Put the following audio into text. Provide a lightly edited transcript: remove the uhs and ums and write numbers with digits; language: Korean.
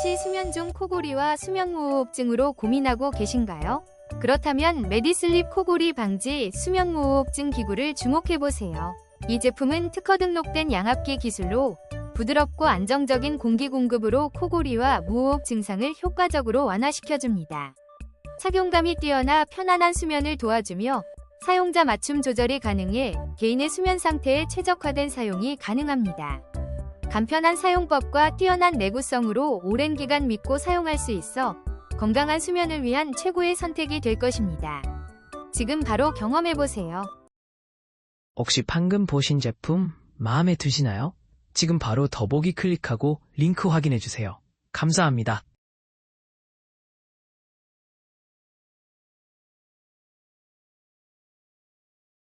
혹시 수면 중 코골이와 수면무호흡증으로 고민하고 계신가요? 그렇다면 메디슬립 코골이 방지 수면무호흡증 기구를 주목해보세요. 이 제품은 특허 등록된 양압기 기술로 부드럽고 안정적인 공기 공급으로 코골이와 무호흡 증상을 효과적으로 완화시켜줍니다. 착용감이 뛰어나 편안한 수면을 도와주며 사용자 맞춤 조절이 가능해 개인의 수면 상태에 최적화된 사용이 가능합니다. 간편한 사용법과 뛰어난 내구성으로 오랜 기간 믿고 사용할 수 있어 건강한 수면을 위한 최고의 선택이 될 것입니다. 지금 바로 경험해보세요. 혹시 방금 보신 제품 마음에 드시나요? 지금 바로 더보기 클릭하고 링크 확인해주세요. 감사합니다.